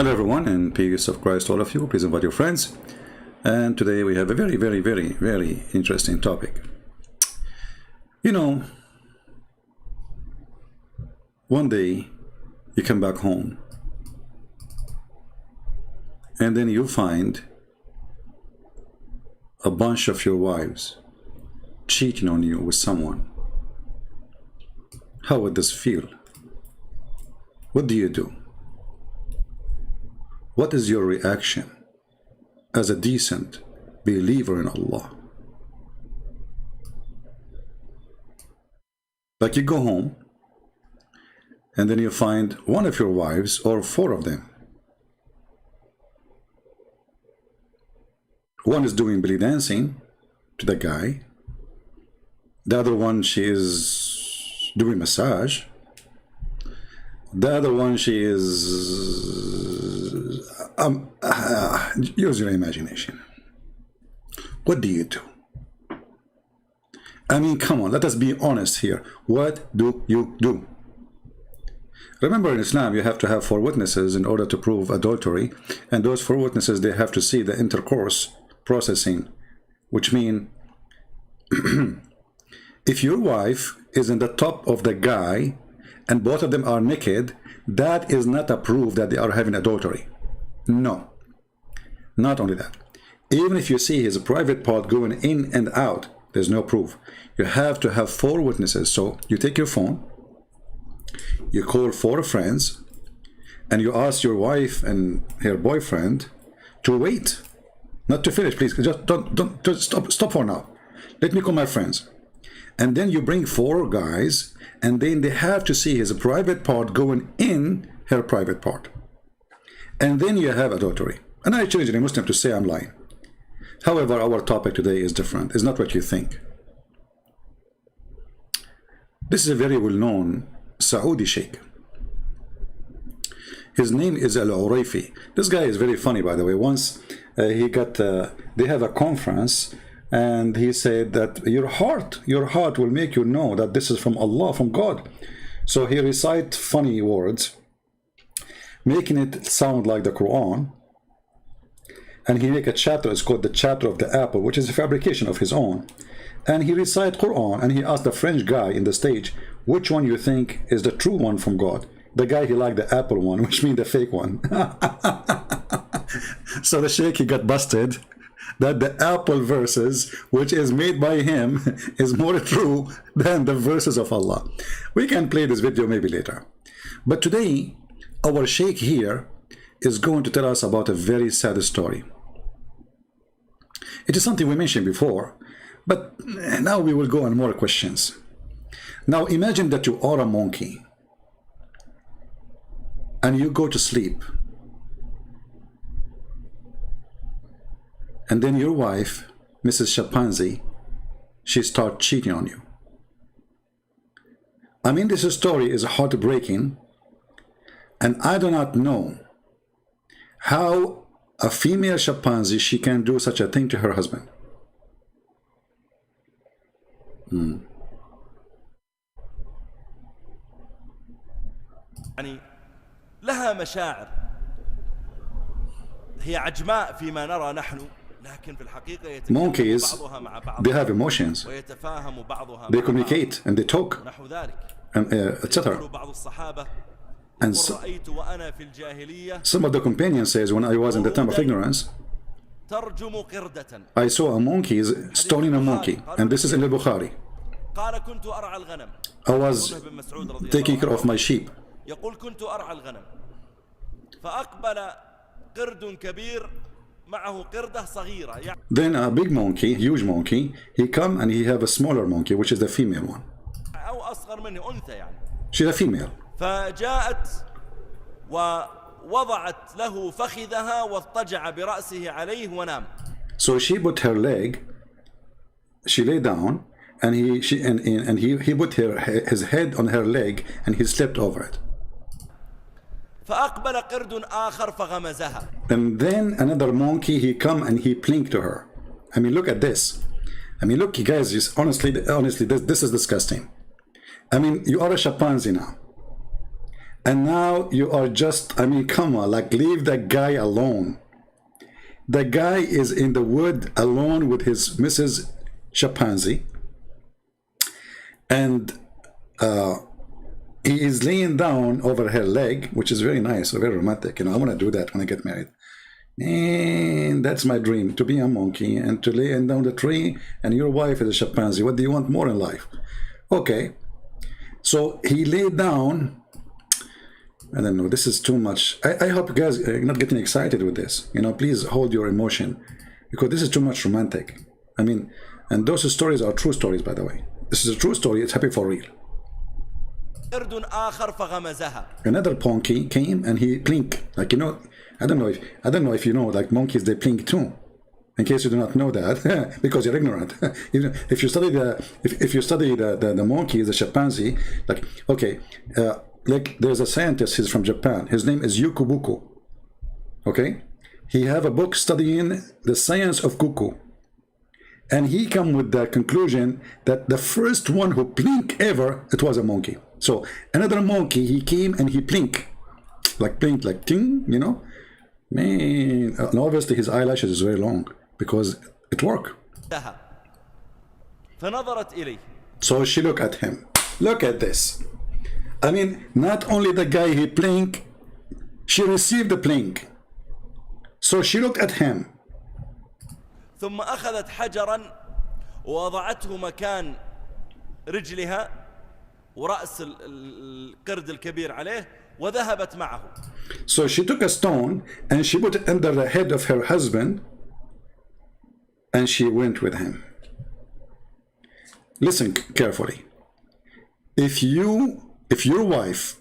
Hello everyone, and peace of Christ to all of you. Please invite your friends. And today we have a very interesting topic. You know, one day you come back home and then you find a bunch of your wives cheating on you with someone. How would this feel? What do you do? What is your reaction as a decent believer in Allah? Like you go home and then you find one of your wives or four of them. One is doing belly dancing to the guy. The other one, she is doing massage. The other one, she is use your imagination. What do you do? I mean, come on, let us be honest here. What do you do? Remember, in Islam, you have to have four witnesses in order to prove adultery, and those four witnesses, they have to see the intercourse processing, which means if your wife is in the top of the guy and both of them are naked, that is not a proof that they are having adultery. No. Not only that, even if you see his private part going in and out, there's no proof. You have to have four witnesses. So you take your phone, you call four friends, and you ask your wife and her boyfriend to wait. Not to finish, please. Just stop for now. Let me call my friends. And then you bring four guys, and then they have to see his private part going in her private part. And then you have adultery. And I challenge any Muslim to say I'm lying. However, our topic today is different. It's not what you think. This is a very well-known Saudi sheikh. His name is Al-Urayfi. This guy is very funny, by the way. Once they have a conference, and he said that your heart will make you know that this is from Allah, from God. So he recites funny words, making it sound like the Quran. And he make a chapter, it's called the chapter of the apple, which is a fabrication of his own. And he recite Quran, and he asked the French guy in the stage, which one you think is the true one from God? The guy, he liked the apple one, which means the fake one. So the sheikh, he got busted that the apple verses, which is made by him, is more true than the verses of Allah. We can play this video maybe later. But today, our sheikh here is going to tell us about a very sad story. It is something we mentioned before, but now we will go on more questions. Now imagine that you are a monkey and you go to sleep, and then your wife, Mrs. Chimpanzee, she starts cheating on you. I mean, this story is heartbreaking, and I do not know how a female chimpanzee, she can do such a thing to her husband. يعني لها مشاعر هي عجماء فيما نرى نحن لكن في الحقيقة يتكلم بعضها مع بعض they have emotions, ويتفاهم بعضها they communicate and they talk نحو ذلك and etc. بعض الصحابة And ورأيت وأنا في الجاهلية some of the companions says, when I was in the time of ignorance, ترجم قردة I saw a monkey stoning a monkey, and this is in al-Bukhari. قال كنت أرعى الغنم I was taking care of my sheep. يقول كنت أرعى الغنم فأقبل قرد كبير معه قردة صغيرة. Then a big monkey, huge monkey, he come and he have a smaller monkey, which is the female one. أو أصغر منه أنثى يعني. She's a female. فجاءت ووضعت له فخذها واضطجع برأسه عليه ونام. So she put her leg, she lay down, and he put his head on her leg, and he slept over it. فأقبل قرد آخر فغمزها. And then another monkey, he come and he plinked to her. I mean, look at this. I mean, look, you guys, just honestly, this is disgusting. I mean, you are a chimpanzee now, And now you are just, I mean, come on, like leave the guy alone. The guy is in the wood alone with his Mrs. Chimpanzee. And he is laying down over her leg, which is very nice, very romantic. You know, I want to do that when I get married. And that's my dream, to be a monkey and to lay down the tree, and your wife is a chimpanzee. What do you want more in life? Okay. So he laid down. I don't know, this is too much. I hope you guys are not getting excited with this. You know, please hold your emotion, because this is too much romantic. I mean, and those stories are true stories, by the way. This is a true story. It's happening for real. Another monkey came and he blinked. Like, you know, I don't know if you know, like monkeys, they blink too. In case you do not know that, because you're ignorant. If you study the monkey, the chimpanzee, like, okay, like there's a scientist, he's from Japan. His name is Yuko Buko. Okay, he have a book studying the science of cuckoo, and he come with the conclusion that the first one who blink ever, it was a monkey. So another monkey, he came and he blink, like ting, you know, man. And obviously his eyelashes is very long because it worked. So she looked at him. Look at this. I mean, not only the guy he blink, she received the blink. So she looked at him. ثم أخذت حجرا ووضعته مكان رجلها ورأس القرد الكبير عليه وذهبت معه. So she took a stone and she put it under the head of her husband and she went with him. Listen carefully. If your wife,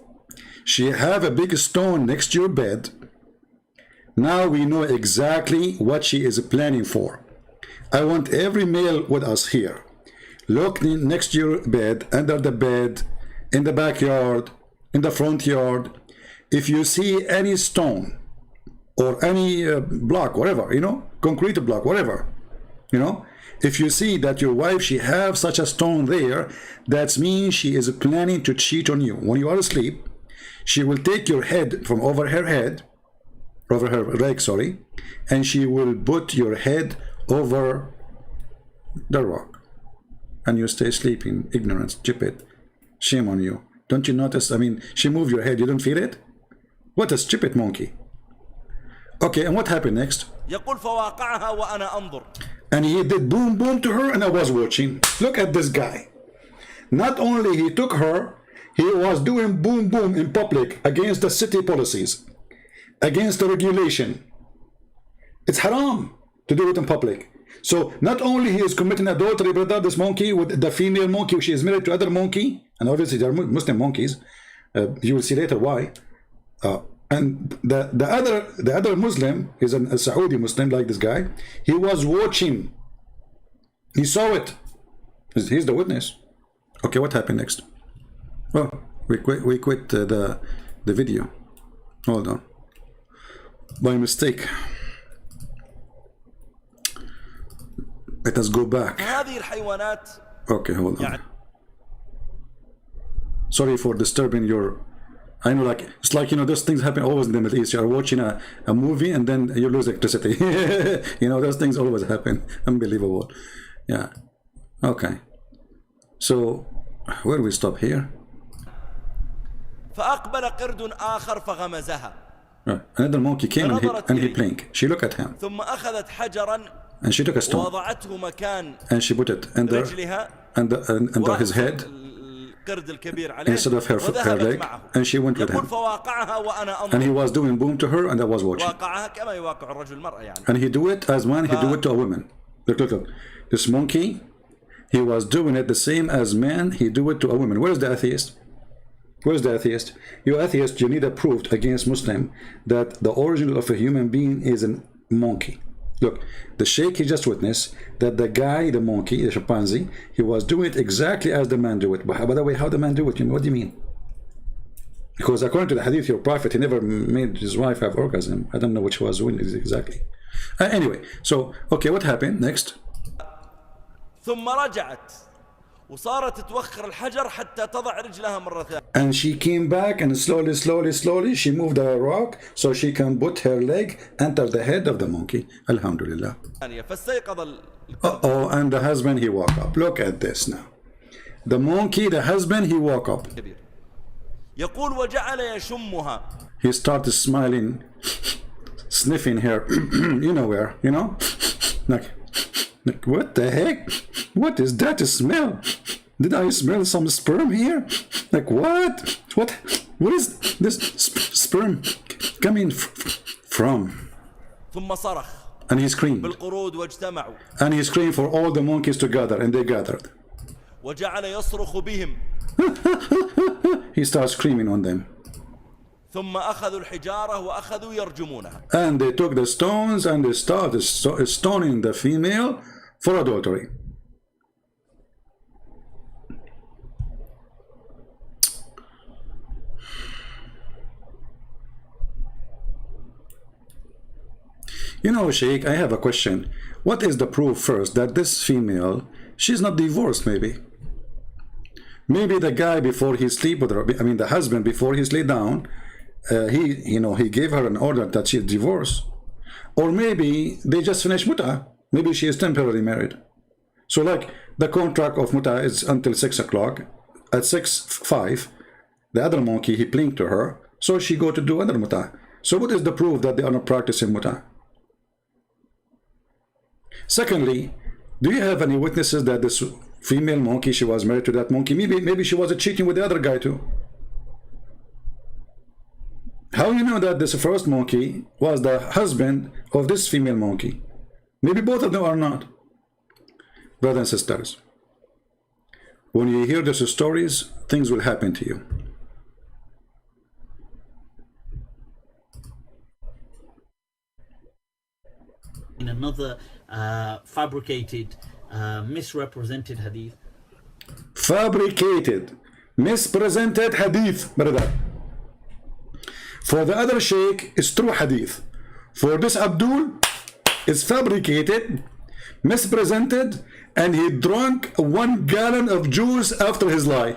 she have a big stone next to your bed, now we know exactly what she is planning for. I want every male with us here. Look next to your bed, under the bed, in the backyard, in the front yard. If you see any stone or any block, whatever, you know, concrete block, whatever, you know, if you see that your wife, she have such a stone there, that means she is planning to cheat on you. When you are asleep, she will take your head from over her leg, sorry, and she will put your head over the rock. And you stay sleeping, ignorant, stupid. Shame on you. Don't you notice? I mean, she moved your head, you don't feel it? What a stupid monkey. Okay, and what happened next? And he did boom boom to her and I was watching. Look at this guy. Not only he took her, he was doing boom boom in public against the city policies, against the regulation. It's haram to do it in public. So not only he is committing adultery, brother, this monkey with the female monkey, she is married to other monkey, and obviously they are Muslim monkeys. You will see later why. And the other Muslim is a Saudi Muslim like this guy. He was watching. He saw it. He's the witness. Okay, what happened next? Oh, we quit the video. Hold on. By mistake. Let us go back. Okay, hold on. Sorry for disturbing your... I know, like, it's like, you know, those things happen always in the Middle East. You are watching a movie and then you lose electricity. You know, those things always happen. Unbelievable. Yeah. Okay. So, where do we stop here? Another monkey came and he blinked. She looked at him. And she took a stone and she put it under his head instead of her leg, and she went with him. And he was doing boom to her and I was watching. And he do it as man, he do it to a woman. Look. This monkey, he was doing it the same as man, he do it to a woman. Where's the atheist? Where's the atheist? You atheist, you need a proof against Muslim that the origin of a human being is a monkey. Look, the sheikh, he just witnessed that the guy, the monkey, the chimpanzee, he was doing it exactly as the man do it. But by the way, how the man do it? What do you mean? Because according to the hadith, your prophet, he never made his wife have orgasm. I don't know which was doing it exactly. Anyway, so, okay, what happened next? وصارت توخر الحجر حتى تضع رجلها مرة ثانية. And she came back and slowly she moved the rock so she can put her leg under the head of the monkey. Alhamdulillah. فاستيقظ Oh, and the husband, he woke up. Look at this now. The monkey, the husband, he woke up. الكبير. يقول وجعل يشمها. He started smiling, sniffing her, you know where, you know? Like, what the heck? What is that smell? Did I smell some sperm here? Like, what? What is this sperm coming from? ثم صرخ. And he screamed. بالقرود واجتمعوا. And he screamed for all the monkeys to gather, and they gathered. وجعل يصرخ بهم. He starts screaming on them. ثم أخذوا الحجارة وأخذوا يرجمونها. And they took the stones and they started stoning the female for adultery. You know, Sheikh, I have a question. What is the proof first that this female, she's not divorced maybe? Maybe the guy before he sleep with her, I mean the husband before he lay down, he gave her an order that she's divorced. Or maybe they just finished muta. Maybe she is temporarily married. So like the contract of muta is until 6 o'clock. At 6:05, the other monkey, he blinked to her. So she go to do another muta. So what is the proof that they are not practicing muta? Secondly, do you have any witnesses that this female monkey, she was married to that monkey? Maybe she was cheating with the other guy too. How you know that this first monkey was the husband of this female monkey? Maybe both of them are not. Brothers and sisters, when you hear these stories, things will happen to you. In another fabricated, misrepresented hadith. Fabricated, mispresented hadith, brother. For the other sheikh, it's true hadith. For this Abdul, it's fabricated, mispresented, and he drank 1 gallon of juice after his lie.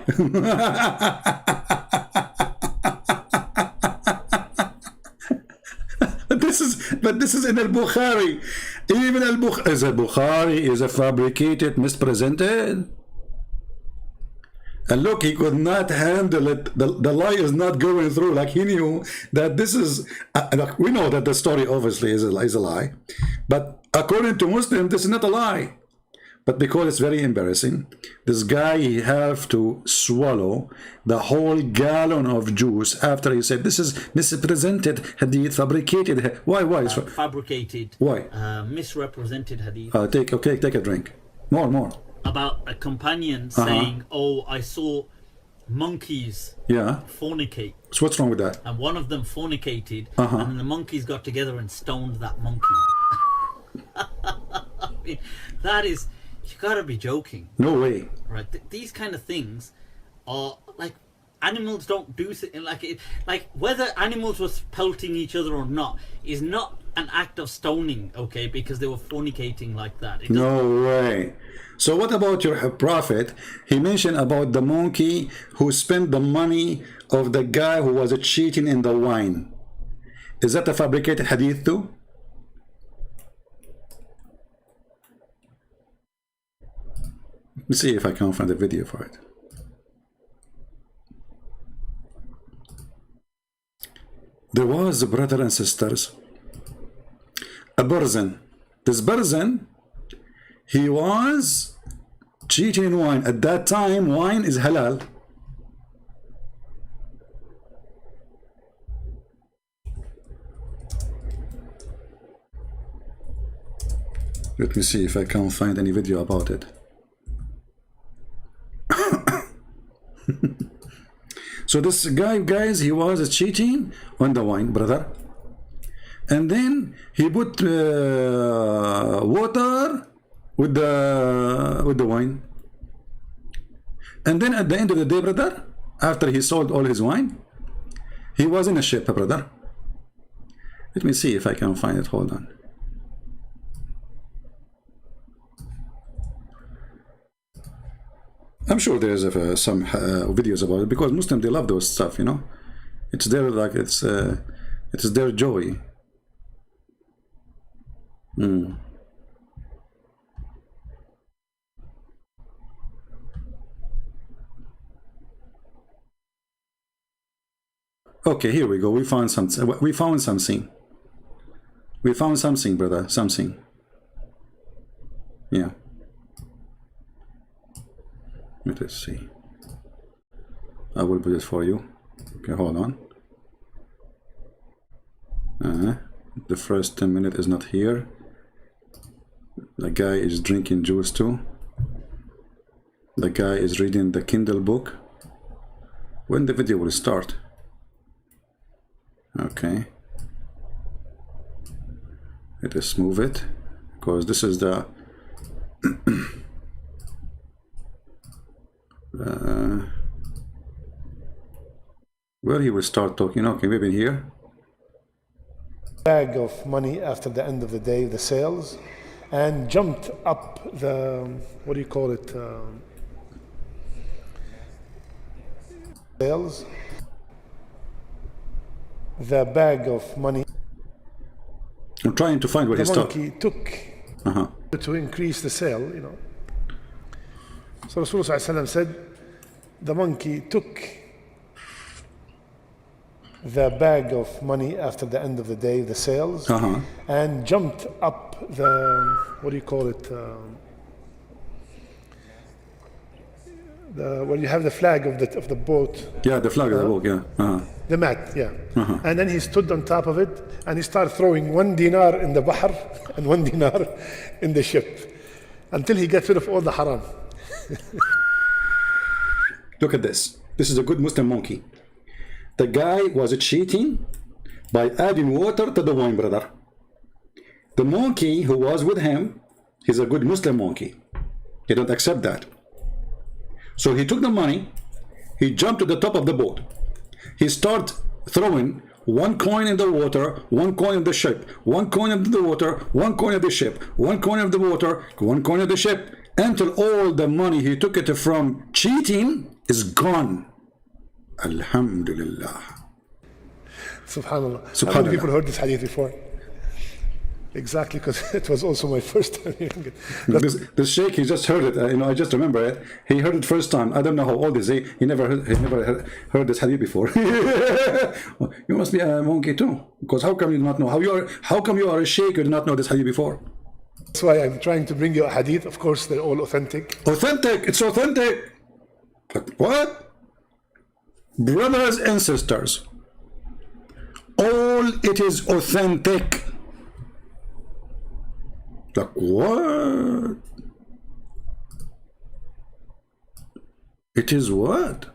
But this is in al-Bukhari. Even al-Bukhari is a fabricated, mispresented. And look, he could not handle it. The lie is not going through. Like he knew that this is. We know that the story obviously is a lie, but according to Muslim, this is not a lie. But because it's very embarrassing, this guy, he have to swallow the whole gallon of juice after he said this is misrepresented hadith, fabricated. Why? Fabricated. Why? Misrepresented hadith. Take a drink. More. About a companion saying, "Oh, I saw monkeys fornicate." So what's wrong with that? And one of them fornicated, and the monkeys got together and stoned that monkey. I mean, that is, you gotta be joking. No way. Right? These kind of things are like, animals don't do like whether animals were pelting each other or not is not an act of stoning, okay? Because they were fornicating like that. No way. So what about your prophet? He mentioned about the monkey who spent the money of the guy who was cheating in the wine. Is that a fabricated hadith too? Let me see if I can find a video for it. There was, brothers and sisters, a person. This person, he was cheating in wine. At that time, wine is halal. Let me see if I can find any video about it. So this guy, guys, he was cheating on the wine, brother. And then he put water with the wine. And then at the end of the day, brother, after he sold all his wine, he was in a ship, brother. Let me see if I can find it. Hold on. I'm sure there's some videos about it, because Muslims, they love those stuff, you know. It's their, like, it's their joy. Okay, here we go. We found something. We found something. We found something, brother. Something. Yeah. Let us see. I will put it for you. Okay, hold on. The first 10 minutes is not here. The guy is drinking juice too. The guy is reading the Kindle book. When the video will start? Okay. Let us move it, because this is the where he will start talking. Okay, maybe here. Bag of money after the end of the day, the sales, and jumped up the, what do you call it, sales, the bag of money. I'm trying to find what he's The talking. monkey took to increase the sale, you know. So Rasulullah said, the monkey took the bag of money after the end of the day, the sales, and jumped up the, what do you call it, where you have the flag of the boat. Yeah, the flag of the book, yeah. The mat, yeah. And then he stood on top of it and he started throwing 1 dinar in the bahr and 1 dinar in the ship until he gets rid of all the haram. Look at this. This is a good Muslim monkey. The guy was cheating by adding water to the wine, brother. The monkey who was with him, he's a good Muslim monkey. He don't accept that. So he took the money, he jumped to the top of the boat. He started throwing 1 coin in the water, 1 coin in the ship, 1 coin in the water, 1 coin of the ship, 1 coin of the water, 1 coin of the ship, until all the money he took it from cheating is gone. Alhamdulillah. Subhanallah. How many people heard this hadith before? Exactly, because it was also my first time hearing it. This sheikh, he just heard it. You know, I just remember it. He heard it first time. I don't know how old is he. He never heard this hadith before. You must be a monkey too, because how come you do not know? How come you are a sheikh? You do not know this hadith before? That's why I'm trying to bring you a hadith. Of course, they're all authentic. Authentic. It's authentic. But what? Brothers and sisters, all it is authentic. Like what? It is what?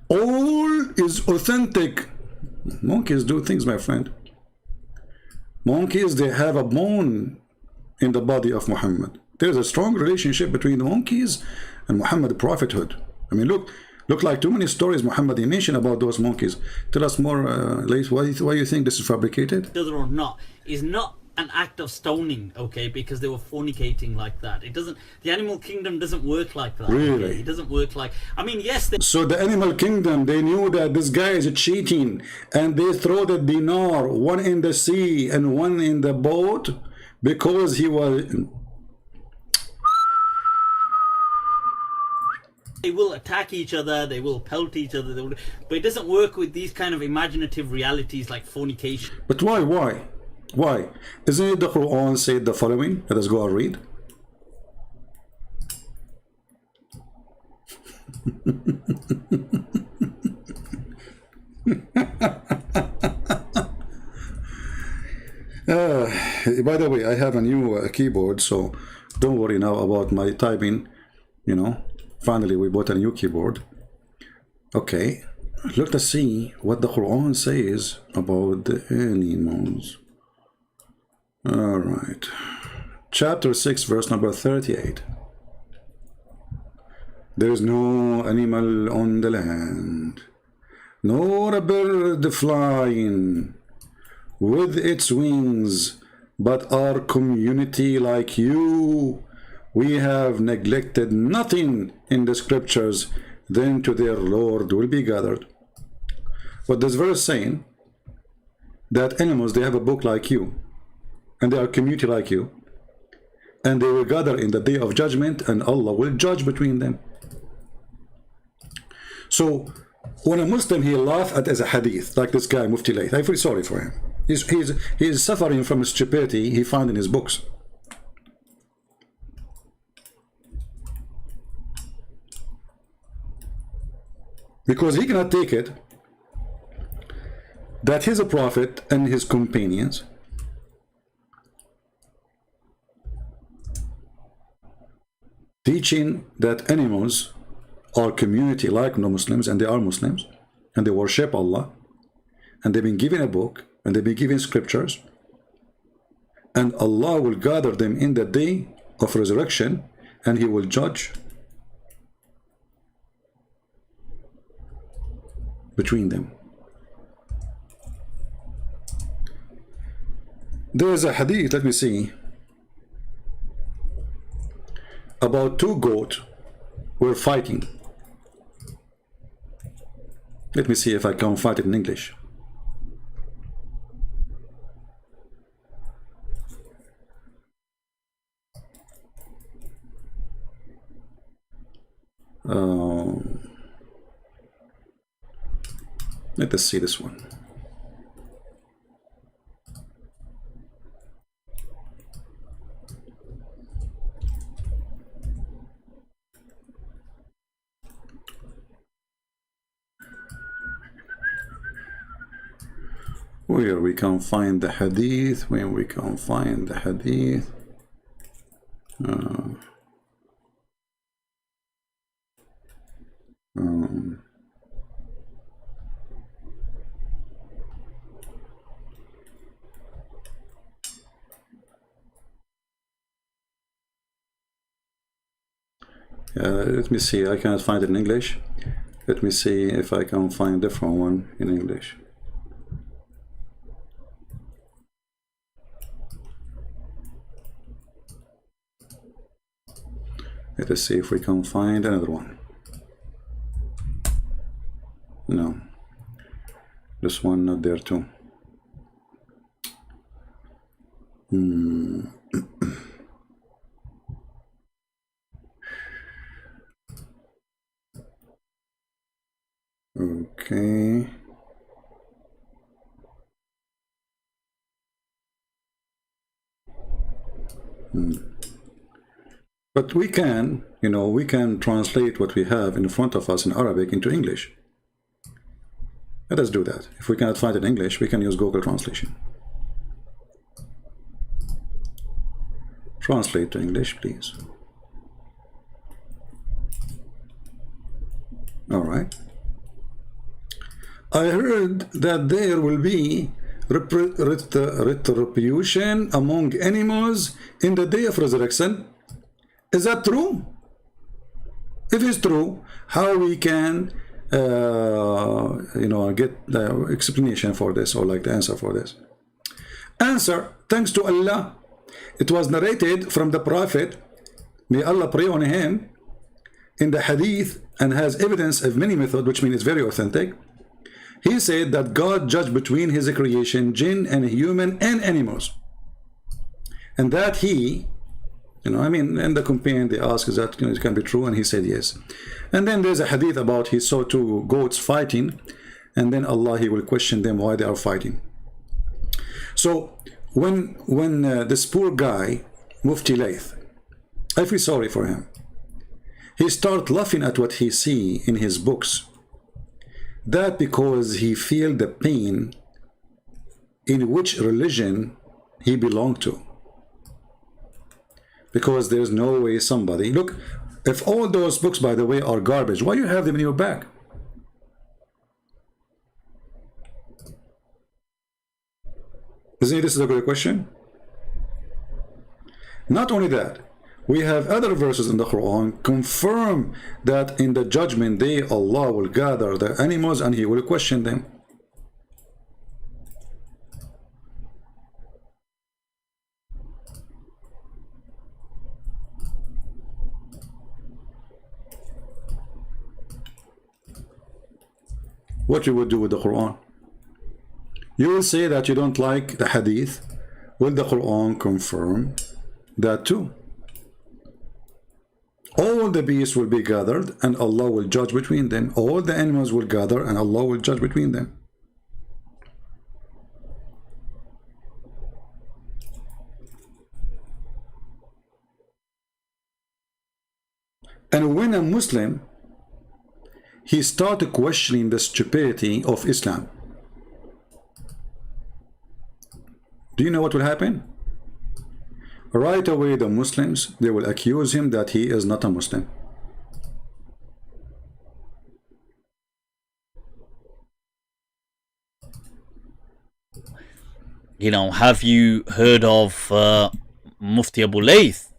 All is authentic. Monkeys do things, my friend. Monkeys, they have a bone in the body of Muhammad. There's a strong relationship between the monkeys and Muhammad prophethood. I mean, look like too many stories Muhammad mentioned about those monkeys. Tell us more, Laith, why you think this is fabricated? Whether or not is not an act of stoning, okay, because they were fornicating like that. It doesn't, the animal kingdom doesn't work like that. Really? Okay? It doesn't work like, I mean, yes. So the animal kingdom, they knew that this guy is cheating, and they throw the dinar, 1 in the sea and 1 in the boat, because he was... They will attack each other, they will pelt each other, but it doesn't work with these kind of imaginative realities like fornication. But why? Why? Isn't it the Quran said the following? Let us go and read. By the way, I have a new keyboard, so don't worry now about my typing. You know, finally we bought a new keyboard. Okay, let us see what the Quran says about the animals. All right, chapter 6, verse number 38. There is no animal on the land, nor a bird flying with its wings, but our community like you, we have neglected nothing in the scriptures, then to their Lord will be gathered. What this verse saying? That animals, they have a book like you, and they are a community like you, and they will gather in the day of judgment, and Allah will judge between them. So when a Muslim, he laugh at as a hadith, like this guy Mufti Layth, I feel sorry for him. He's suffering from stupidity he found in his books. Because he cannot take it that he's a prophet and his companions teaching that animals are community like non-Muslims, and they are Muslims, and they worship Allah, and they've been given a book, and they've been given scriptures, and Allah will gather them in the day of resurrection, and He will judge between them. There is a hadith, let me see, about two goats were fighting. Let me see if I can find it in English. Let us see this one. Where we can find the hadith, when we can find the hadith. Let me see, I cannot find it in English. Let me see if I can find a different one in English. Let us see if we can find another one. No, this one not there too. Okay. But we can, we can translate what we have in front of us in Arabic into English. Let us do that. If we cannot find it in English, we can use Google Translation. Translate to English, please. All right. I heard that there will be retribution among animals in the day of resurrection. Is that true? If it's true, how we can get the explanation for this, or like the answer for this? Answer: thanks to Allah, it was narrated from the Prophet, may Allah pray on him, in the hadith, and has evidence of many methods, which means it's very authentic. He said that God judged between his creation, jinn and human and animals, and that he, in the companion they asked, is that it can be true, and he said yes. And then there's a hadith about he saw two goats fighting, and then Allah, he will question them why they are fighting. So when this poor guy Mufti Layth, I feel sorry for him. He start laughing at what he see in his books. That because he feel the pain in which religion he belonged to. Because there's no way somebody, look, if all those books, by the way, are garbage, why you have them in your bag? Isn't this a good question? Not only that, we have other verses in the Quran confirm that in the judgment day Allah will gather the animals and he will question them. what you would do with the Quran. You will say that you don't like the hadith. Will the Quran confirm that too? All the beasts will be gathered and Allah will judge between them. All the animals will gather and Allah will judge between them. And when a Muslim, he started questioning the stupidity of Islam, do you know what will happen? Right away the Muslims, they will accuse him that he is not a Muslim. You know, have you heard of Mufti Abu Layth?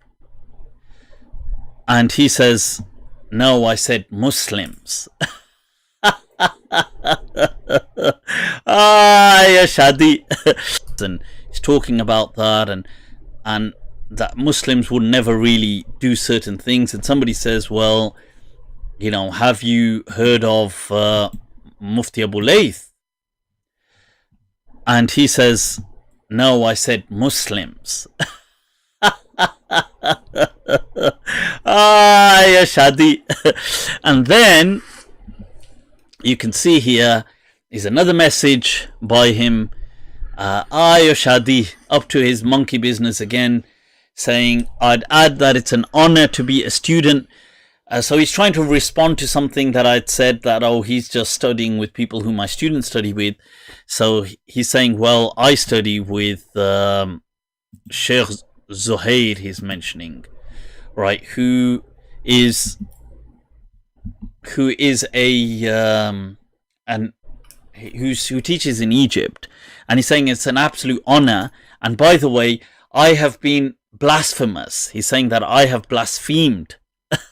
And he says, no, I said Muslims. Ya Shadi. And he's talking about that and that Muslims would never really do certain things. And somebody says, well, you know, have you heard of Mufti Abu Layth? And he says, no, I said Muslims. Ya Shadi. And then you can see here is another message by him, Ya Shadi, up to his monkey business again, saying, I'd add that it's an honor to be a student. So he's trying to respond to something that I'd said, that, oh, he's just studying with people who my students study with. So he's saying, well, I study with Sheikh Zuhair, he's mentioning, right, who teaches in Egypt, and he's saying it's an absolute honor. And by the way, I have been blasphemous. He's saying that I have blasphemed.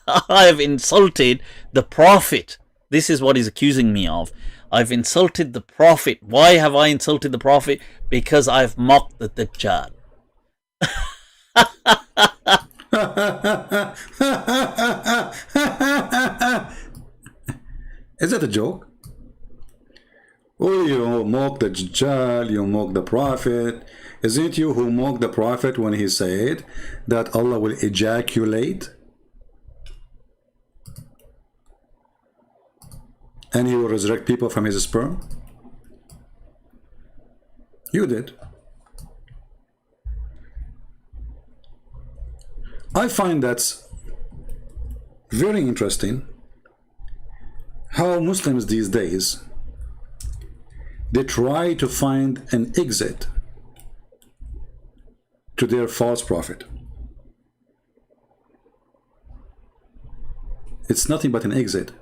I have insulted the Prophet. This is what he's accusing me of. I've insulted the Prophet. Why have I insulted the Prophet? Because I've mocked the Dajjal. Is that a joke? Oh, you mock the Dajjal, you mock the Prophet. Isn't it you who mocked the Prophet when he said that Allah will ejaculate and he will resurrect people from his sperm? You did. I find that's very interesting how Muslims these days, they try to find an exit to their false prophet. It's nothing but an exit.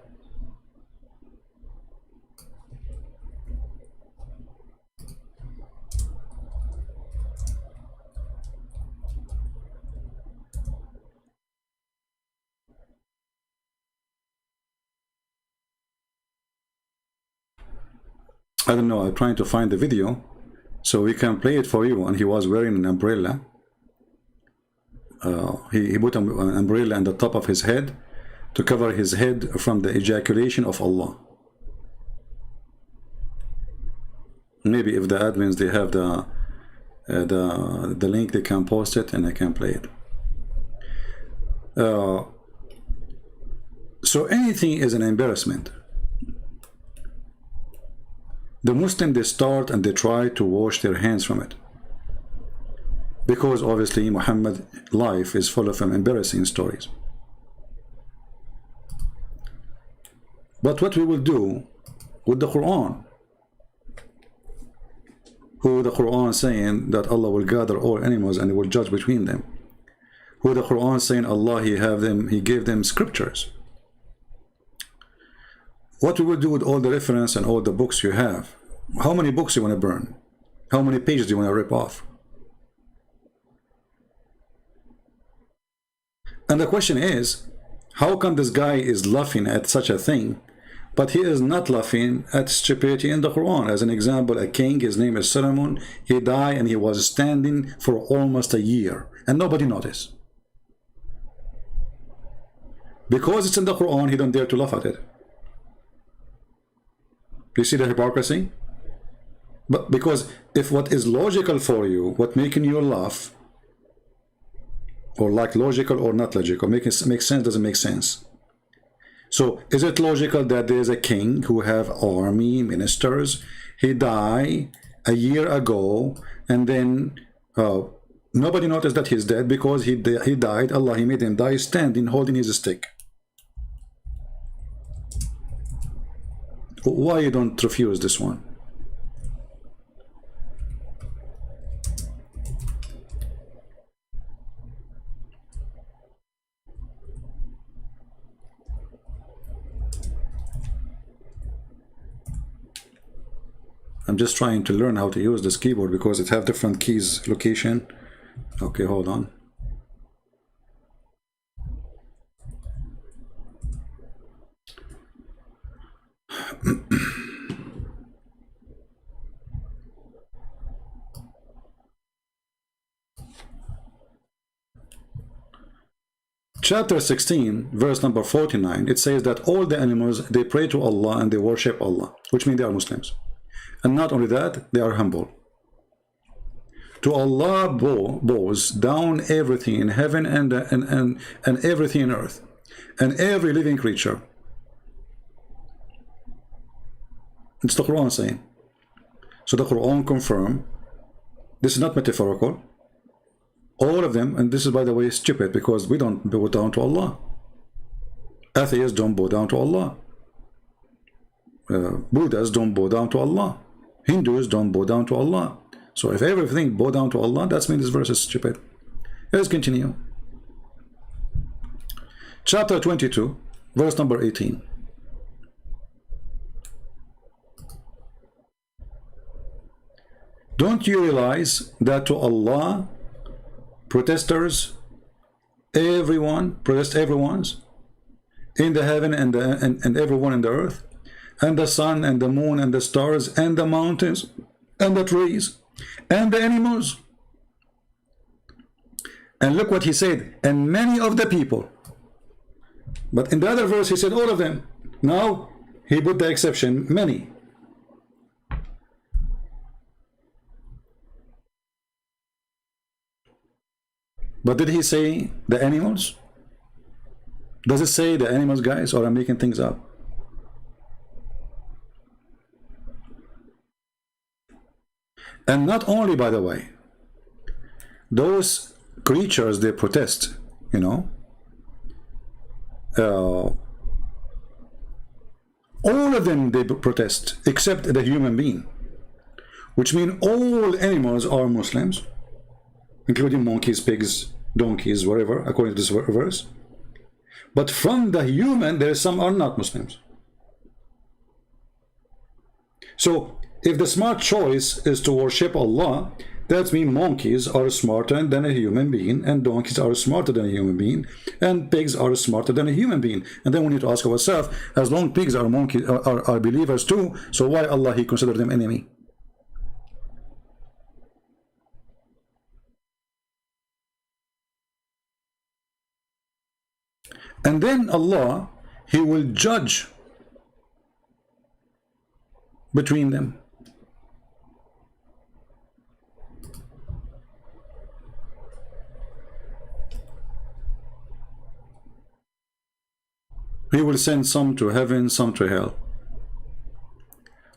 I don't know, I'm trying to find the video so we can play it for you. And he was wearing an umbrella. He put an umbrella on the top of his head to cover his head from the ejaculation of Allah. Maybe if the admins, they have the link, they can post it and I can play it. So anything is an embarrassment. The Muslim, they start and they try to wash their hands from it, because obviously Muhammad's life is full of embarrassing stories. But what we will do with the Quran, who the Quran saying that Allah will gather all animals and he will judge between them, who the Quran saying Allah, he gave them scriptures. What we will do with all the reference and all the books you have? How many books you want to burn? How many pages do you want to rip off? And the question is, how come this guy is laughing at such a thing, but he is not laughing at stupidity in the Quran? As an example, a king, his name is Solomon, he died and he was standing for almost a year and nobody noticed. Because it's in the Quran, he don't dare to laugh at it. You see the hypocrisy? But because if what is logical for you, what making you laugh, or like logical or not logical, makes sense, doesn't make sense. So is it logical that there is a king who have army, ministers, he died a year ago, and then nobody noticed that he's dead because he died, Allah, he made him die standing holding his stick. Why you don't refuse this one? I'm just trying to learn how to use this keyboard because it have different keys location. Okay, hold on. Chapter 16, verse number 49, it says that all the animals, they pray to Allah and they worship Allah, which means they are Muslims. And not only that, they are humble. To Allah bows down everything in heaven and everything in earth, and every living creature. It's the Quran saying. So the Quran confirm this is not metaphorical. All of them, and this is by the way stupid because we don't bow down to Allah. Atheists don't bow down to Allah. Buddhists don't bow down to Allah. Hindus don't bow down to Allah. So if everything bow down to Allah, that means this verse is stupid. Let's continue. Chapter 22, verse number 18. Don't you realize that to Allah, protesters, everyone's in the heaven and everyone in the earth, and the sun and the moon and the stars and the mountains and the trees and the animals. And look what he said, and many of the people. But in the other verse he said all of them. Now he put the exception, many. But did he say the animals? Does it say the animals, guys, or I'm making things up? And not only, by the way, those creatures, they protest, you know. All of them, they protest, except the human being. Which means all animals are Muslims, including monkeys, pigs, donkeys, whatever, according to this verse. But from the human, there are some are not Muslims. So, if the smart choice is to worship Allah, that means monkeys are smarter than a human being, and donkeys are smarter than a human being, and pigs are smarter than a human being. And then we need to ask ourselves, as long pigs are monkeys are believers too, so why Allah he consider them enemy? And then Allah, he will judge between them. He will send some to heaven, some to hell.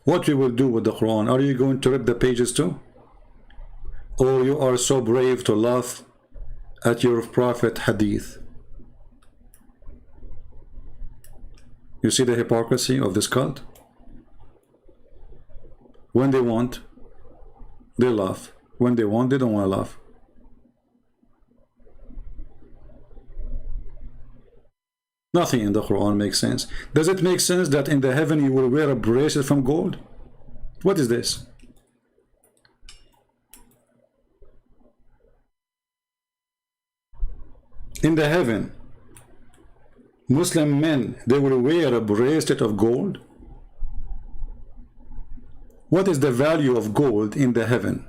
What we will do with the Quran? Are you going to rip the pages too? Or you are so brave to laugh at your prophet hadith? You see the hypocrisy of this cult? When they want, they laugh. When they want, they don't want to laugh. Nothing in the Quran makes sense. Does it make sense that in the heaven you will wear a bracelet from gold? What is this? In the heaven, Muslim men, they will wear a bracelet of gold? What is the value of gold in the heaven?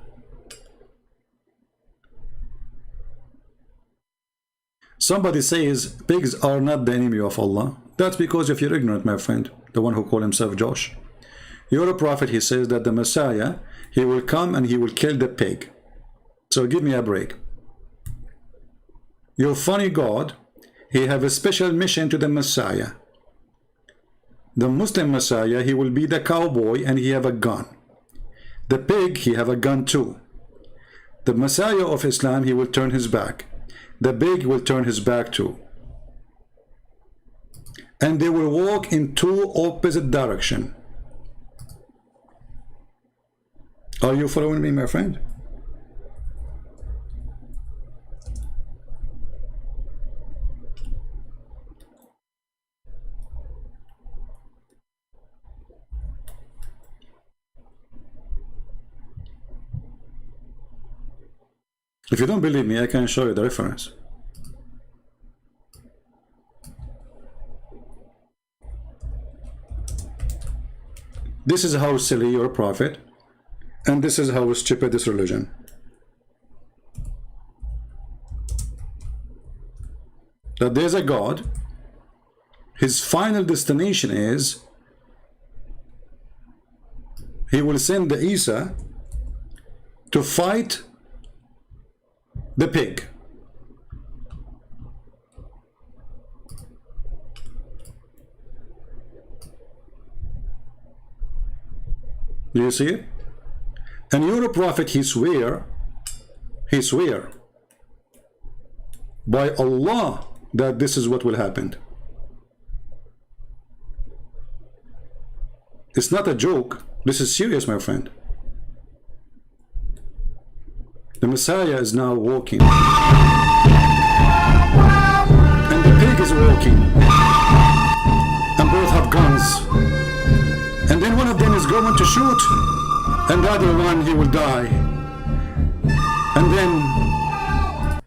Somebody says pigs are not the enemy of Allah. That's because if you're ignorant, my friend, the one who called himself Josh. Your prophet, he says that the Messiah, he will come and he will kill the pig. So give me a break. Your funny God, he have a special mission to the Messiah. The Muslim Messiah, he will be the cowboy and he have a gun. The pig, he have a gun too. The Messiah of Islam, he will turn his back. The pig will turn his back too. And they will walk in two opposite directions. Are you following me, my friend? If you don't believe me, I can show you the reference. This is how silly your prophet, and this is how stupid this religion. That there's a God, his final destination is he will send the Isa to fight the pig. Do you see it? And your prophet, he swear by Allah that this is what will happen. It's not a joke. This is serious, my friend. The Messiah is now walking. And the pig is walking. And both have guns. And then one of them is going to shoot. And the other one, he will die. And then,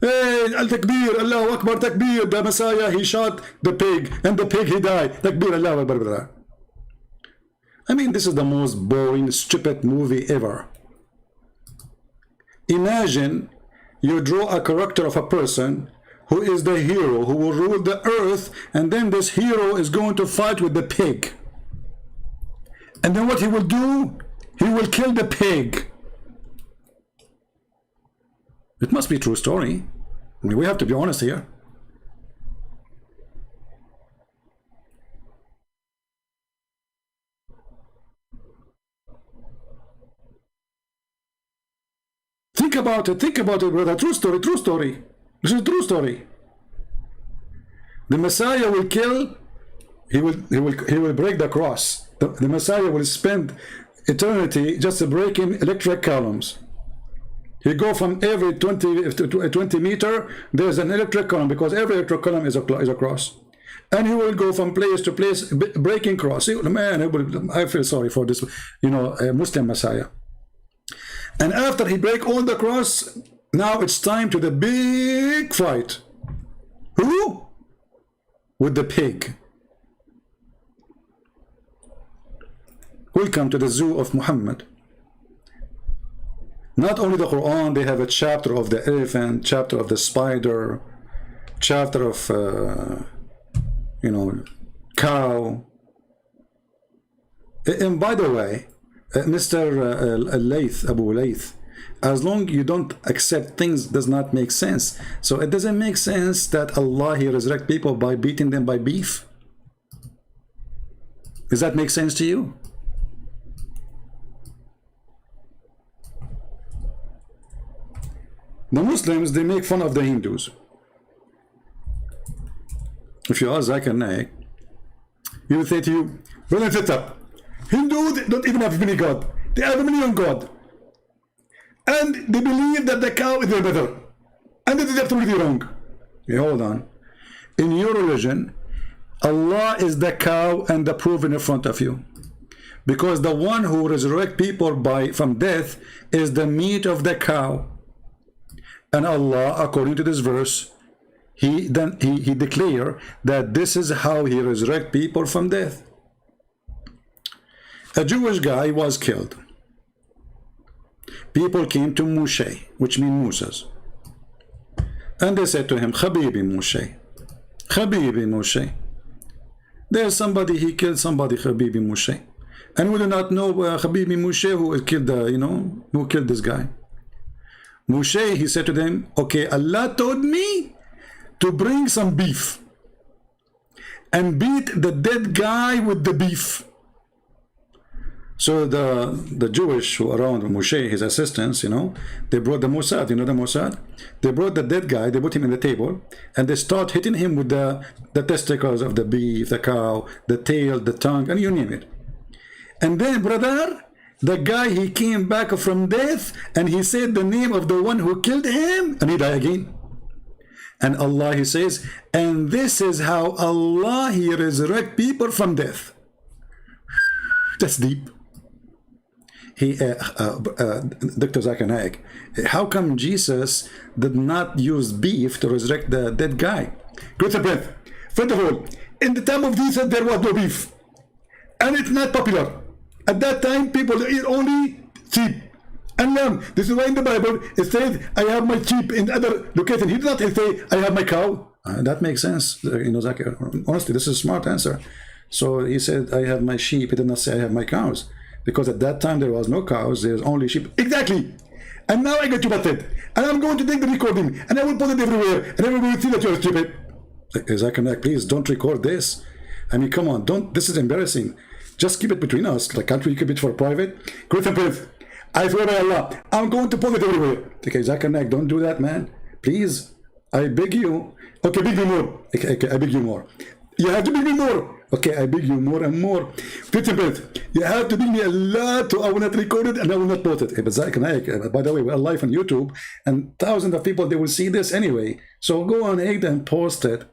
hey, Al-Takbir, Allahu Akbar, Takbir. The Messiah, he shot the pig. And the pig, he died. Takbir, Allahu Akbar. I mean, this is the most boring, stupid movie ever. Imagine you draw a character of a person who is the hero, who will rule the earth, and then this hero is going to fight with the pig. And then what he will do? He will kill the pig. It must be a true story. I mean, we have to be honest here. Think about it, brother. True story, true story. This is a true story. The Messiah will kill, he will break the cross. The Messiah will spend eternity just breaking electric columns. He go from every 20 meter, there's an electric column, because every electric column is a cross. And he will go from place to place breaking cross. Man, I feel sorry for this, Muslim Messiah. And after he break all the cross, now it's time to the big fight. Who? With the pig. Welcome to the zoo of Muhammad. Not only the Quran, they have a chapter of the elephant, chapter of the spider, chapter of, cow. And by the way, Mr. Layth, Abu Layth, as long you don't accept things does not make sense. So it doesn't make sense that Allah, he resurrect people by beating them by beef. Does that make sense to you? The Muslims, they make fun of the Hindus. If you ask Zakir Naik, he will say to you, well, sit up. Hindus don't even have many God. They have a million God. And they believe that the cow is their mother. And that is absolutely wrong. Okay, hold on. In your religion, Allah is the cow and the proof in front of you. Because the one who resurrects people from death is the meat of the cow. And Allah, according to this verse, he declared that this is how he resurrects people from death. A Jewish guy was killed. People came to Moshe, which means Moses. And they said to him, Habibi Moshe. Habibi Moshe. There's somebody, he killed somebody, Habibi Moshe. And we do not know Habibi Moshe who killed who killed this guy. Moshe, he said to them, okay, Allah told me to bring some beef and beat the dead guy with the beef. So the Jewish who around Moshe, his assistants, they brought the Mossad. You know the Mossad? They brought the dead guy, they put him in the table, and they start hitting him with the testicles of the beef, the cow, the tail, the tongue, and you name it. And then, brother, the guy, he came back from death, and he said the name of the one who killed him, and he died again. And Allah, he says, and this is how Allah, he resurrect people from death. That's deep. Dr. Zakir Naik, how come Jesus did not use beef to resurrect the dead guy? Go to breath. First of all, in the time of Jesus, there was no beef. And it's not popular. At that time, people eat only sheep and lamb. This is why in the Bible, it says, I have my sheep. In other locations, he did not say, I have my cow. That makes sense. Zakir. Honestly, this is a smart answer. So he said, I have my sheep. He did not say, I have my cows. Because at that time, there was no cows. There was only sheep. Exactly. And now I get you busted. And I'm going to take the recording. And I will put it everywhere. And everyone will see that you're stupid. Zakir, please don't record this. I mean, come on. Don't. This is embarrassing. Just keep it between us. Like, can't we keep it for private? Great and Prince, I swear by Allah, I'm going to put it everywhere. Okay, Zakir, don't do that, man. Please. I beg you. Okay, beg me more. Okay, I beg you more. You have to beg me more. Okay, I beg you more and more. You have to beg me a lot, so I will not record it and I will not post it. But Zakir, by the way, we're live on YouTube, and thousands of people, they will see this anyway. So go on ahead and post it.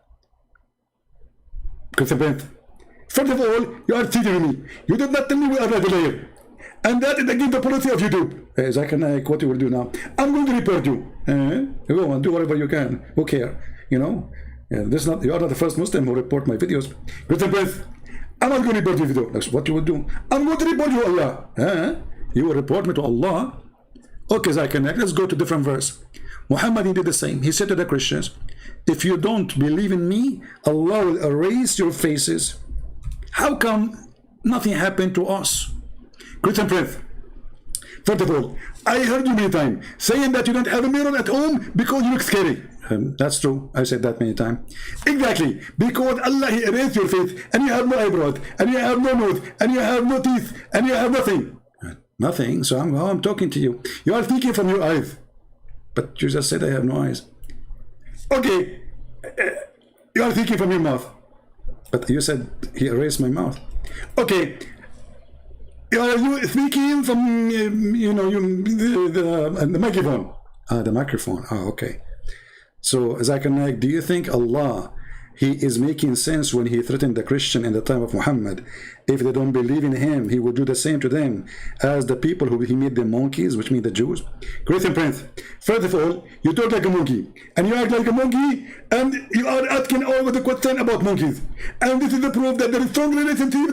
First of all, you are cheating me. You did not tell me we are not a layer. And that is against the policy of YouTube. Zakir, what you will do now? I'm going to report you. Go on, do whatever you can. Who care? This not, you are not the first Muslim who report my videos. I'm not going to report your video. That's what you will do. I'm going to report you, Allah. You will report me to Allah. Okay, Zakir, let's go to different verse. Muhammad, he did the same. He said to the Christians, if you don't believe in me, Allah will erase your faces. How come nothing happened to us? Christian Prince, first of all, I heard you many times saying that you don't have a mirror at home because you look scary. That's true. I said that many times. Exactly. Because Allah, he erased your face, and you have no eyebrows, and you have no nose, and you have no teeth, and you have nothing. Nothing. So I'm talking to you. You are thinking from your eyes. But you just said I have no eyes. Okay. You are thinking from your mouth. But you said he erased my mouth. Okay. Are you speaking from, the microphone? The microphone. Oh, okay. So, Zakir, do you think Allah, he is making sense when he threatened the Christian in the time of Muhammad? If they don't believe in him, he would do the same to them as the people who he made them monkeys, which mean the Jews. Christian Prince, first of all, you talk like a monkey, and you act like a monkey, and you are asking all the question about monkeys. And this is the proof that there is strong relationship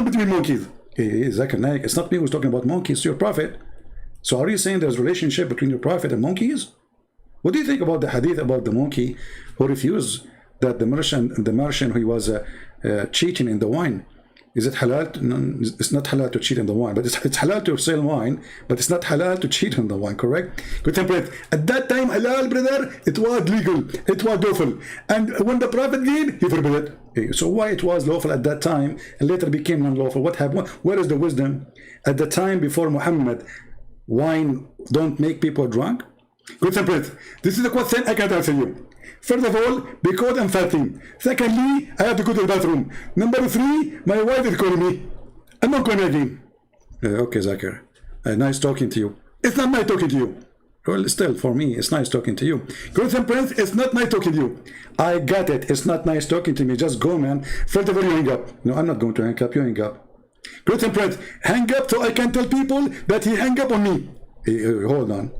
between monkeys. Zakir, it's not me who's talking about monkeys, it's your prophet. So are you saying there's a relationship between your prophet and monkeys? What do you think about the hadith about the monkey who refused that the merchant who was cheating in the wine? Is it halal? No, it's not halal to cheat in the wine, but it's halal to sell wine, but it's not halal to cheat in the wine, correct? Good temperate. At that time, halal, brother, it was legal, it was lawful. And when the Prophet came, he forbid it. So why it was lawful at that time and later became non-lawful? What happened? Where is the wisdom? At the time before Muhammad, wine don't make people drunk? Good temperate. This is a question I can't answer you. First of all, because I'm fasting. Secondly, I have to go to the bathroom. Number 3, my wife is calling me. I'm not going again. Okay, Zakir. Nice talking to you. It's not nice talking to you. Well, still, for me, it's nice talking to you. Christian Prince, it's not nice talking to you. I got it. It's not nice talking to me. Just go, man. First of all, you hang up. No, I'm not going to hang up. You hang up. Christian Prince, hang up so I can tell people that he hang up on me. Hold on.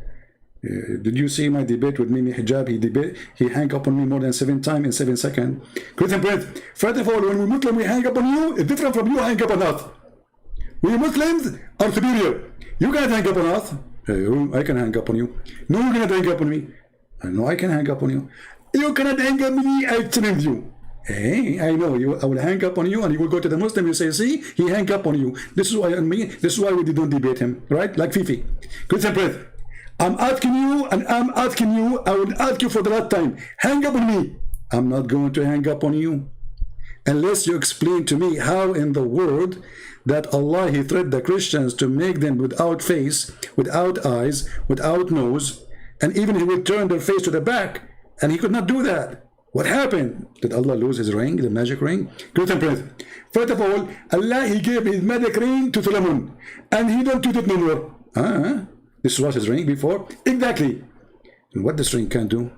Did you see my debate with Mimi Hijab? He hang up on me more than 7 times in 7 seconds. Christian Prince, first of all, when we Muslims we hang up on you, it's different from you hang up on us. We Muslims are superior. You can't hang up on us. I can hang up on you. No, you cannot hang up on me. No, I can hang up on you. You cannot hang up on me. I challenge you. Hey, I know you. I will hang up on you, and you will go to the Muslim. You say, "See, he hang up on you." This is why This is why we didn't debate him, right? Like Fifi. Christian Prince, I'm asking you, and I'm asking you. I will ask you for the last time. Hang up on me. I'm not going to hang up on you unless you explain to me how in the world that Allah He threatened the Christians to make them without face, without eyes, without nose, and even He would turn their face to the back, and He could not do that. What happened? Did Allah lose His ring, the magic ring? Christian Prince, first of all, Allah He gave His magic ring to Solomon, and He don't use it no more. This was His ring before. Exactly. And what this ring can do?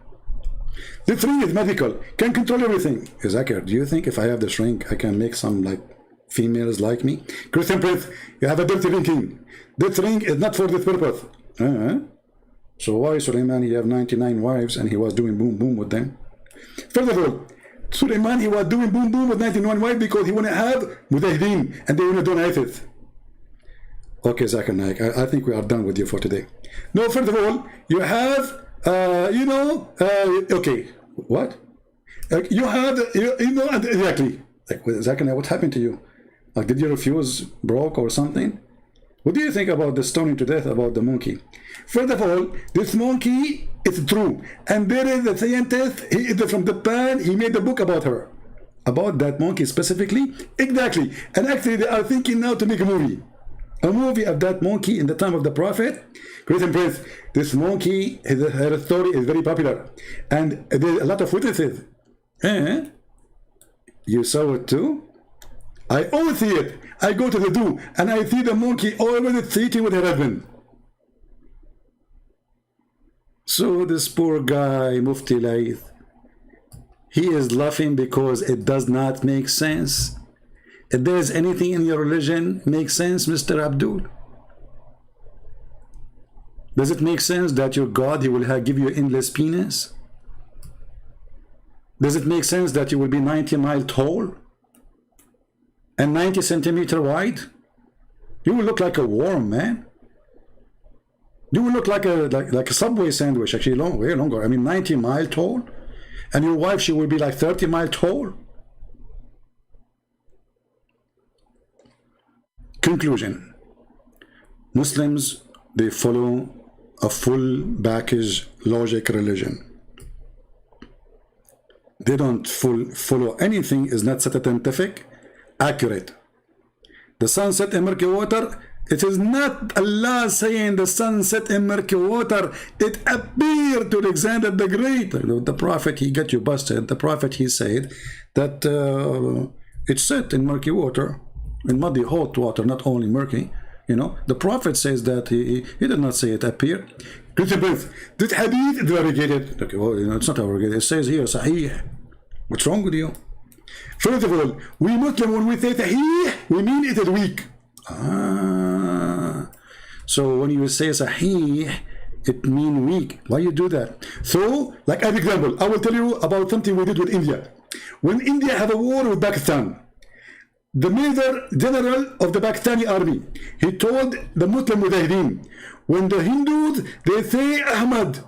This ring is magical, can control everything. Zakir, do you think if I have this ring, I can make some like females like me? Christian Prince, you have a dirty thinking. This ring is not for this purpose. So why Suleiman, he have 99 wives and he was doing boom boom with them? First of all, Suleiman, he was doing boom boom with 99 wives because he want to have mujahideen and they want to do ISIS. Okay, Zakir Naik, I think we are done with you for today. No, first of all, you have, okay, what? You have, exactly. Like, Zakir Naik, what happened to you? Like, did your fuse broke or something? What do you think about the stoning to death about the monkey? First of all, this monkey is true. And there is a scientist, he is from Japan, he made a book about her. About that monkey specifically? Exactly. And actually they are thinking now to make a movie. A movie of that monkey in the time of the Prophet. Christian Prince, this monkey, her story is very popular. And there's a lot of witnesses. You saw it too? I always see it. I go to the zoo and I see the monkey always sitting with her husband. So this poor guy, Mufti Laith, he is laughing because it does not make sense. If there is anything in your religion make sense, Mr. Abdul? Does it make sense that your God, he will give you endless penis? Does it make sense that you will be 90 miles tall and 90 centimeters wide? You will look like a worm, man. You will look like a Subway sandwich, actually way longer. I mean, 90 miles tall, and your wife, she will be like 30 miles tall. Conclusion: Muslims, they follow a full package logic religion. They don't follow anything is not scientific, accurate. The sunset in murky water, it is not Allah saying the sunset in murky water. It appeared to Alexander the Great. The Prophet, he got you busted. The Prophet, he said that it's set in murky water, in muddy hot water, not only murky. You know, the Prophet says that he did not say it appear. Christian Prince, this hadith is variegated. Okay, well, it's not variegated. It says here, Sahih. What's wrong with you? First of all, we Muslim, when we say Sahih, we mean it is weak. So when you say Sahih, it means weak. Why you do that? So, like an example, I will tell you about something we did with India. When India had a war with Pakistan, the Major General of the Pakistani army, he told the Muslim Mujahideen, when the Hindus, they say Ahmad,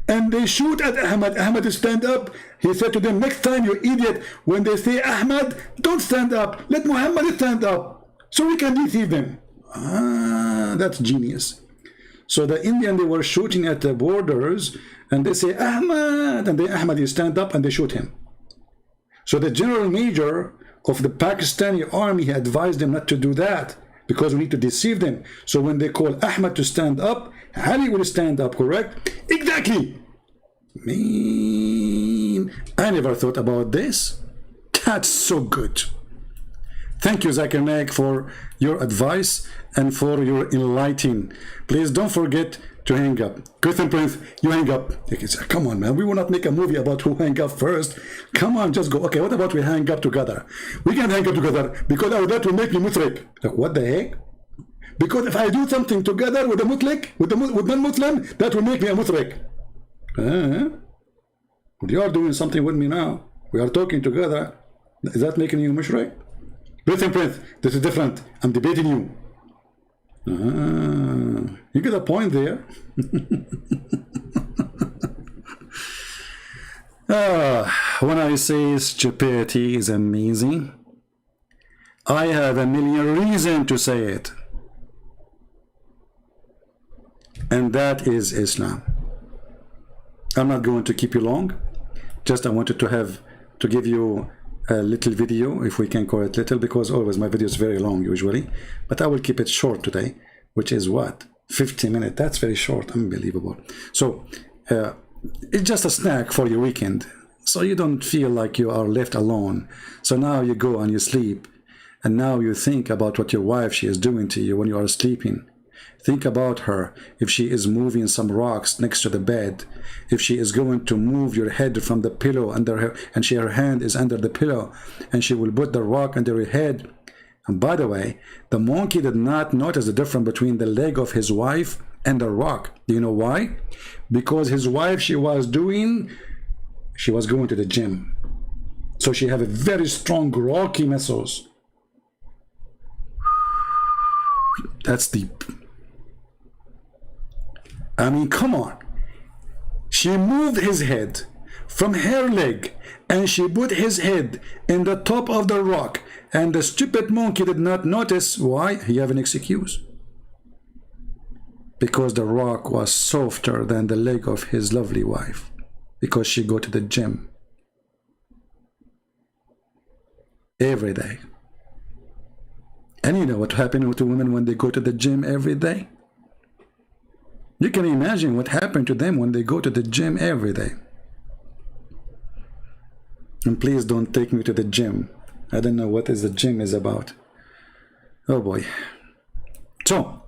and they shoot at Ahmad, Ahmad stand up. He said to them, next time, you idiot, when they say Ahmad, don't stand up. Let Muhammad stand up, so we can deceive them. That's genius. So the Indian, they were shooting at the borders, and they say Ahmad, and then Ahmad, you stand up, and they shoot him. So the General Major of the Pakistani army, he advised them not to do that, because we need to deceive them. So when they call Ahmad to stand up, Ali will stand up, correct? Exactly. Man, I never thought about this. That's so good. Thank you, Zakir Naik, for your advice and for your enlightening. Please don't forget to hang up. Christian Prince, you hang up. Come on, man. We will not make a movie about who hang up first. Come on, just go. Okay, what about we hang up together? We can hang up together because that will make me muthrik. Like, what the heck? Because if I do something together with a muthrik, with non-Muslim, that will make me a muthrik. You are doing something with me now. We are talking together. Is that making you mushrik? Christian Prince, this is different. I'm debating you. You get a point there. When I say stupidity is amazing, I have a million reasons to say it. And that is Islam. I'm not going to keep you long. Just I wanted to give you a little video, if we can call it little, because always my video is very long usually. But I will keep it short today, which is what? 50 minutes. That's very short. Unbelievable. So it's just a snack for your weekend. So you don't feel like you are left alone. So now you go and you sleep. And now you think about what your wife, she is doing to you when you are sleeping. Think about her, if she is moving some rocks next to the bed, if she is going to move your head from the pillow under her, and her hand is under the pillow, and she will put the rock under your head. And by the way, the monkey did not notice the difference between the leg of his wife and the rock. Do you know why? Because his wife, she was going to the gym. So she have a very strong rocky muscles. That's deep. I mean, come on. She moved his head from her leg and she put his head in the top of the rock, and the stupid monkey did not notice. Why? He have an excuse. Because the rock was softer than the leg of his lovely wife, because she go to the gym every day. And you know what happened to women when they go to the gym every day? You can imagine what happened to them when they go to the gym every day. And please don't take me to the gym. I don't know what the gym is about. Oh boy. So,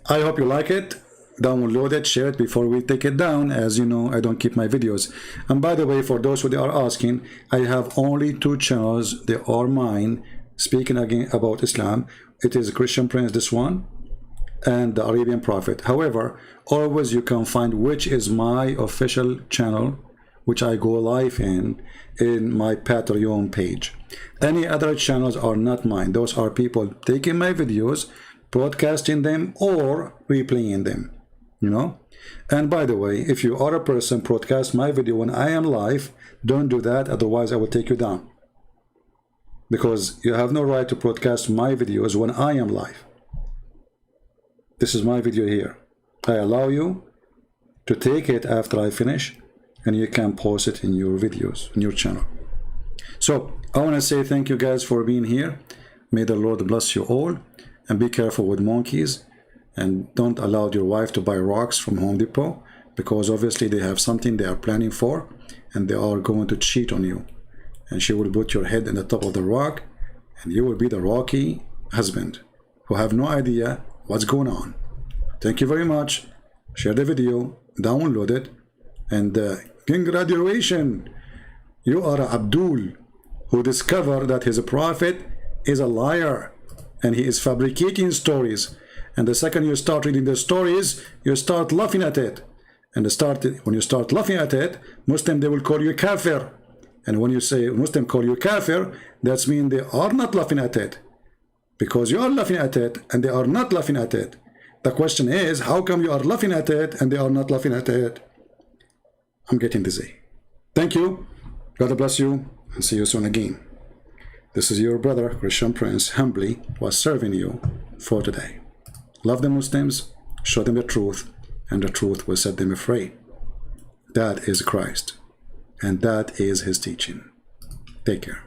I hope you like it. Download it, share it before we take it down. As you know, I don't keep my videos. And by the way, for those who are asking, I have only 2 channels. They are mine, speaking again about Islam. It is Christian Prince, this one, and the Arabian Prophet. However, always you can find which is my official channel, which I go live in my Patreon page. Any other channels are not mine. Those are people taking my videos, broadcasting them, or replaying them, you know. And by the way, if you are a person broadcast my video when I am live, don't do that, otherwise I will take you down, because you have no right to broadcast my videos when I am live. This is my video here. I allow you to take it after I finish, and you can post it in your videos, in your channel. So I want to say thank you guys for being here. May the Lord bless you all, and be careful with monkeys, and don't allow your wife to buy rocks from Home Depot, because obviously they have something they are planning for, and they are going to cheat on you, and she will put your head in the top of the rock, and you will be the rocky husband who have no idea what's going on. Thank you very much. Share the video, download it, and congratulations, you are Abdul, who discovered that his prophet is a liar and he is fabricating stories. And the second you start reading the stories, you start laughing at it. And when you start laughing at it, Muslim, they will call you kafir. And when you say Muslim call you kafir, that means they are not laughing at it, because you are laughing at it and they are not laughing at it. The question is, how come you are laughing at it and they are not laughing at it? I'm getting dizzy. Thank you. God bless you, and see you soon again. This is your brother, Christian Prince, humbly was serving you for today. Love the Muslims, show them the truth, and the truth will set them free. That is Christ, and that is his teaching. Take care.